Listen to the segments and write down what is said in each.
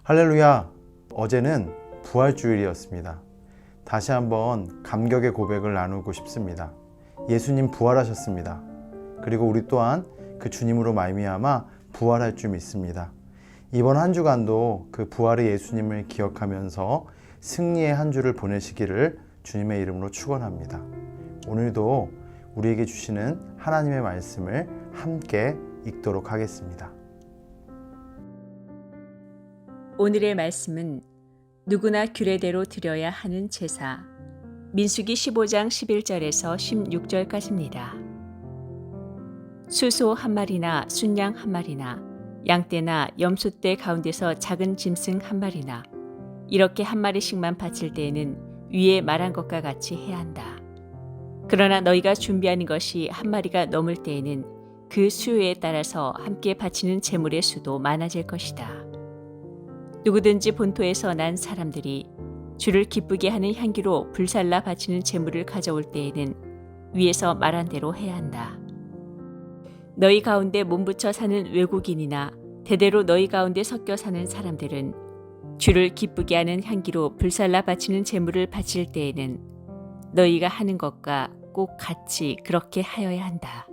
할렐루야! 어제는 부활주일이었습니다. 다시 한번 감격의 고백을 나누고 싶습니다. 예수님 부활하셨습니다. 그리고 우리 또한 그 주님으로 말미암아 부활할 줄 믿습니다. 이번 한 주간도 그 부활의 예수님을 기억하면서 승리의 한 주를 보내시기를 주님의 이름으로 축원합니다. 오늘도 우리에게 주시는 하나님의 말씀을 함께 읽도록 하겠습니다. 오늘의 말씀은 누구나 규례대로 드려야 하는 제사, 민수기 15장 11절에서 16절까지입니다. 수소 한 마리나 순양 한 마리나 양떼나 염소떼 가운데서 작은 짐승 한 마리나 이렇게 한 마리씩만 바칠 때에는 위에 말한 것과 같이 해야 한다. 그러나 너희가 준비하는 것이 한 마리가 넘을 때에는 그 수요에 따라서 함께 바치는 제물의 수도 많아질 것이다. 누구든지 본토에서 난 사람들이 주를 기쁘게 하는 향기로 불살라 바치는 제물을 가져올 때에는 위에서 말한 대로 해야 한다. 너희 가운데 몸붙여 사는 외국인이나 대대로 너희 가운데 섞여 사는 사람들은 주를 기쁘게 하는 향기로 불살라 바치는 제물을 바칠 때에는 너희가 하는 것과 꼭 같이 그렇게 하여야 한다.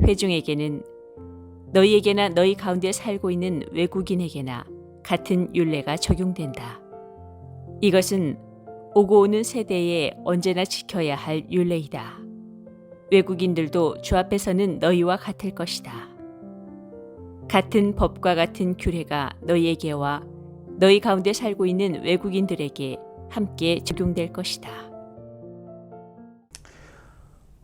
회중에게는 너희에게나 너희 가운데 살고 있는 외국인에게나 같은 율례가 적용된다. 이것은 오고 오는 세대에 언제나 지켜야 할 율례이다. 외국인들도 주 앞에서는 너희와 같을 것이다. 같은 법과 같은 규례가 너희에게와 너희 가운데 살고 있는 외국인들에게 함께 적용될 것이다.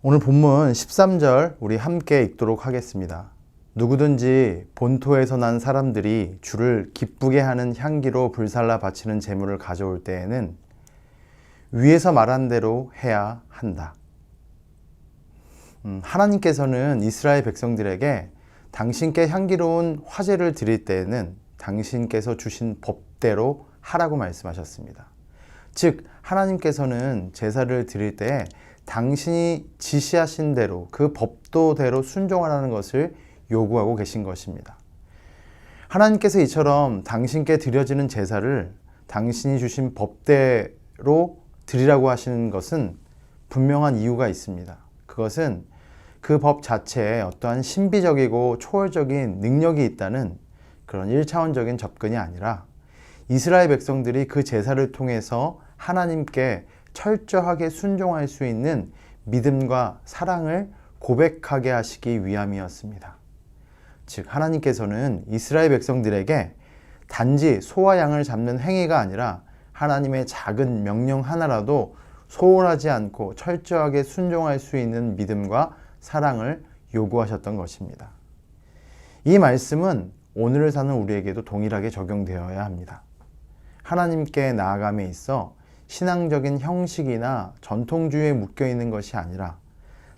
오늘 본문 13절 우리 함께 읽도록 하겠습니다. 누구든지 본토에서 난 사람들이 주를 기쁘게 하는 향기로 불살라 바치는 제물을 가져올 때에는 위에서 말한 대로 해야 한다. 하나님께서는 이스라엘 백성들에게 당신께 향기로운 화제를 드릴 때에는 당신께서 주신 법대로 하라고 말씀하셨습니다. 즉 하나님께서는 제사를 드릴 때에 당신이 지시하신 대로 그 법도대로 순종하라는 것을 요구하고 계신 것입니다. 하나님께서 이처럼 당신께 드려지는 제사를 당신이 주신 법대로 드리라고 하시는 것은 분명한 이유가 있습니다. 그것은 그 법 자체에 어떠한 신비적이고 초월적인 능력이 있다는 그런 1차원적인 접근이 아니라 이스라엘 백성들이 그 제사를 통해서 하나님께 철저하게 순종할 수 있는 믿음과 사랑을 고백하게 하시기 위함이었습니다. 즉 하나님께서는 이스라엘 백성들에게 단지 소와 양을 잡는 행위가 아니라 하나님의 작은 명령 하나라도 소홀하지 않고 철저하게 순종할 수 있는 믿음과 사랑을 요구하셨던 것입니다. 이 말씀은 오늘을 사는 우리에게도 동일하게 적용되어야 합니다. 하나님께 나아감에 있어 신앙적인 형식이나 전통주의에 묶여 있는 것이 아니라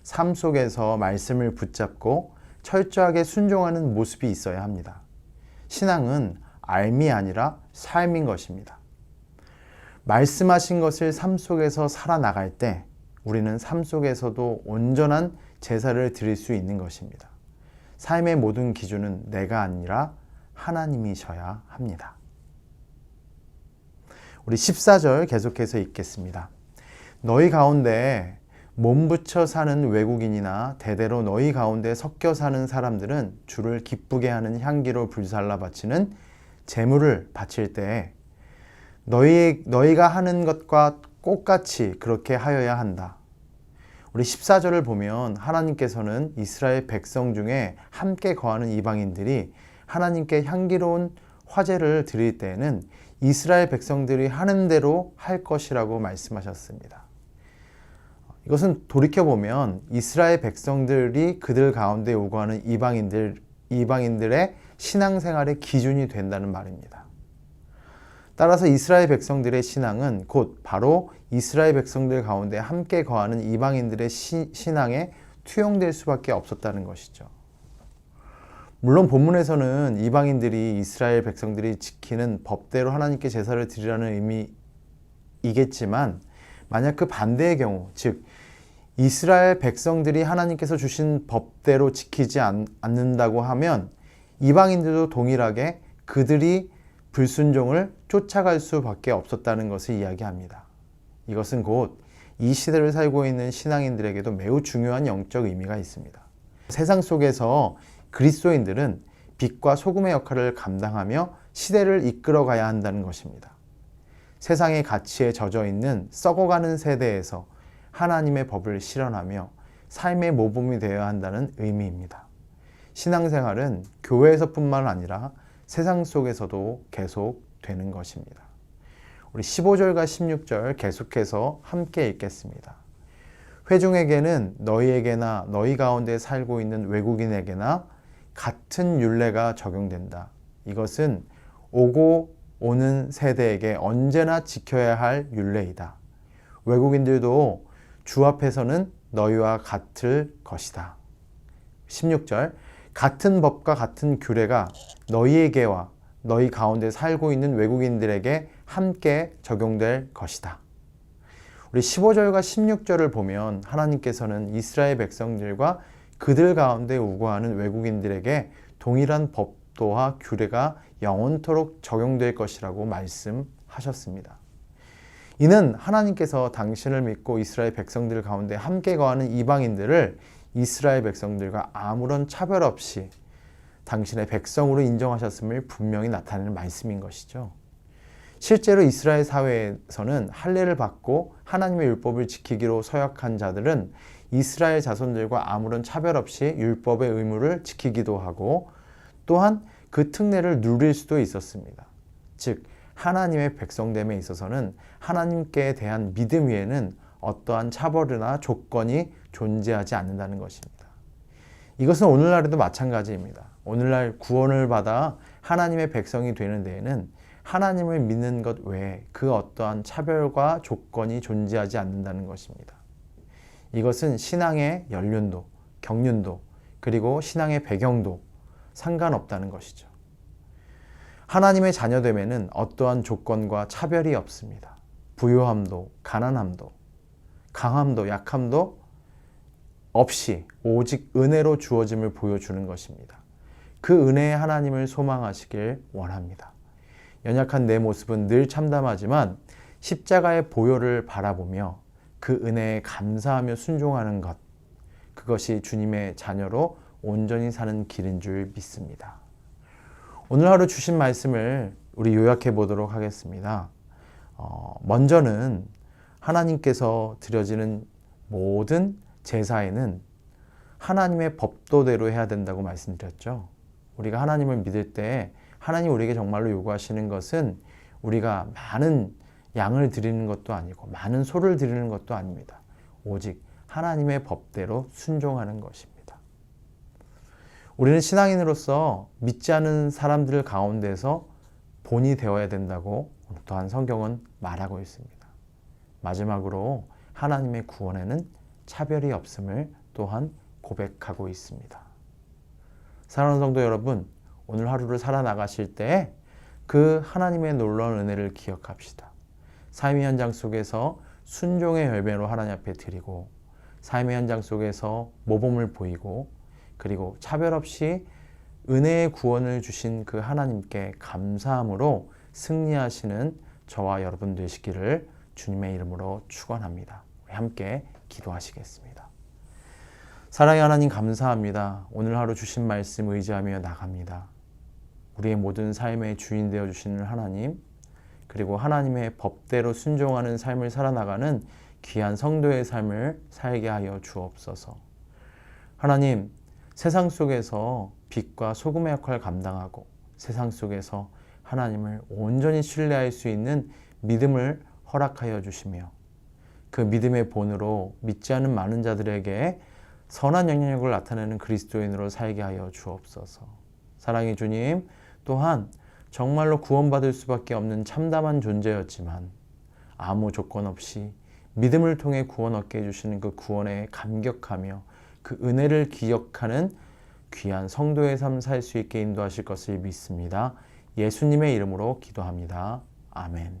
삶 속에서 말씀을 붙잡고 철저하게 순종하는 모습이 있어야 합니다. 신앙은 알미 아니라 삶인 것입니다. 말씀하신 것을 삶 속에서 살아나갈 때 우리는 삶 속에서도 온전한 제사를 드릴 수 있는 것입니다. 삶의 모든 기준은 내가 아니라 하나님이셔야 합니다. 우리 14절 계속해서 읽겠습니다. 너희 가운데 몸붙여 사는 외국인이나 대대로 너희 가운데 섞여 사는 사람들은 주를 기쁘게 하는 향기로 불살라 바치는 제물을 바칠 때에 너희가 하는 것과 똑같이 그렇게 하여야 한다. 우리 14절을 보면 하나님께서는 이스라엘 백성 중에 함께 거하는 이방인들이 하나님께 향기로운 화제를 드릴 때에는 이스라엘 백성들이 하는 대로 할 것이라고 말씀하셨습니다. 이것은 돌이켜보면 이스라엘 백성들이 그들 가운데 요구하는 이방인들의 신앙생활의 기준이 된다는 말입니다. 따라서 이스라엘 백성들의 신앙은 곧 바로 이스라엘 백성들 가운데 함께 거하는 이방인들의 신앙에 투영될 수밖에 없었다는 것이죠. 물론 본문에서는 이방인들이 이스라엘 백성들이 지키는 법대로 하나님께 제사를 드리라는 의미이겠지만 만약 그 반대의 경우, 즉 이스라엘 백성들이 하나님께서 주신 법대로 지키지 않는다고 하면 이방인들도 동일하게 그들이 불순종을 쫓아갈 수밖에 없었다는 것을 이야기합니다. 이것은 곧 이 시대를 살고 있는 신앙인들에게도 매우 중요한 영적 의미가 있습니다. 세상 속에서 그리스도인들은 빛과 소금의 역할을 감당하며 시대를 이끌어가야 한다는 것입니다. 세상의 가치에 젖어 있는 썩어가는 세대에서 하나님의 법을 실현하며 삶의 모범이 되어야 한다는 의미입니다. 신앙생활은 교회에서뿐만 아니라 세상 속에서도 계속 되는 것입니다. 우리 15절과 16절 계속해서 함께 읽겠습니다. 회중에게는 너희에게나 너희 가운데 살고 있는 외국인에게나 같은 율례가 적용된다. 이것은 오고 오는 세대에게 언제나 지켜야 할 율례이다. 외국인들도 주 앞에서는 너희와 같을 것이다. 16절 같은 법과 같은 규례가 너희에게와 너희 가운데 살고 있는 외국인들에게 함께 적용될 것이다. 우리 15절과 16절을 보면 하나님께서는 이스라엘 백성들과 그들 가운데 우거하는 외국인들에게 동일한 법도와 규례가 영원토록 적용될 것이라고 말씀하셨습니다. 이는 하나님께서 당신을 믿고 이스라엘 백성들 가운데 함께 거하는 이방인들을 이스라엘 백성들과 아무런 차별 없이 당신의 백성으로 인정하셨음을 분명히 나타내는 말씀인 것이죠. 실제로 이스라엘 사회에서는 할례를 받고 하나님의 율법을 지키기로 서약한 자들은 이스라엘 자손들과 아무런 차별 없이 율법의 의무를 지키기도 하고 또한 그 특례를 누릴 수도 있었습니다. 즉 하나님의 백성됨에 있어서는 하나님께 대한 믿음 위에는 어떠한 차별이나 조건이 존재하지 않는다는 것입니다. 이것은 오늘날에도 마찬가지입니다. 오늘날 구원을 받아 하나님의 백성이 되는 데에는 하나님을 믿는 것 외에 그 어떠한 차별과 조건이 존재하지 않는다는 것입니다. 이것은 신앙의 연륜도, 경륜도, 그리고 신앙의 배경도 상관없다는 것이죠. 하나님의 자녀됨에는 어떠한 조건과 차별이 없습니다. 부유함도, 가난함도, 강함도, 약함도 없이 오직 은혜로 주어짐을 보여주는 것입니다. 그 은혜의 하나님을 소망하시길 원합니다. 연약한 내 모습은 늘 참담하지만 십자가의 보혈을 바라보며 그 은혜에 감사하며 순종하는 것, 그것이 주님의 자녀로 온전히 사는 길인 줄 믿습니다. 오늘 하루 주신 말씀을 우리 요약해 보도록 하겠습니다. 먼저는 하나님께서 드려지는 모든 제사에는 하나님의 법도대로 해야 된다고 말씀드렸죠. 우리가 하나님을 믿을 때 하나님 우리에게 정말로 요구하시는 것은 우리가 많은 양을 드리는 것도 아니고 많은 소를 드리는 것도 아닙니다. 오직 하나님의 법대로 순종하는 것입니다. 우리는 신앙인으로서 믿지 않는 사람들 가운데서 본이 되어야 된다고 또한 성경은 말하고 있습니다. 마지막으로 하나님의 구원에는 차별이 없음을 또한 고백하고 있습니다. 사랑하는 성도 여러분, 오늘 하루를 살아나가실 때 그 하나님의 놀라운 은혜를 기억합시다. 삶의 현장 속에서 순종의 열매로 하나님 앞에 드리고 삶의 현장 속에서 모범을 보이고 그리고 차별 없이 은혜의 구원을 주신 그 하나님께 감사함으로 승리하시는 저와 여러분 되시기를 주님의 이름으로 축원합니다. 우리 함께 기도하시겠습니다. 사랑의 하나님 감사합니다. 오늘 하루 주신 말씀 의지하며 나갑니다. 우리의 모든 삶의 주인 되어주시는 하나님, 그리고 하나님의 법대로 순종하는 삶을 살아나가는 귀한 성도의 삶을 살게 하여 주옵소서. 하나님, 세상 속에서 빛과 소금의 역할을 감당하고 세상 속에서 하나님을 온전히 신뢰할 수 있는 믿음을 허락하여 주시며 그 믿음의 본으로 믿지 않는 많은 자들에게 선한 영향력을 나타내는 그리스도인으로 살게 하여 주옵소서. 사랑의 주님, 또한 정말로 구원받을 수밖에 없는 참담한 존재였지만 아무 조건 없이 믿음을 통해 구원 얻게 해주시는 그 구원에 감격하며 그 은혜를 기억하는 귀한 성도의 삶 살 수 있게 인도하실 것을 믿습니다. 예수님의 이름으로 기도합니다. 아멘.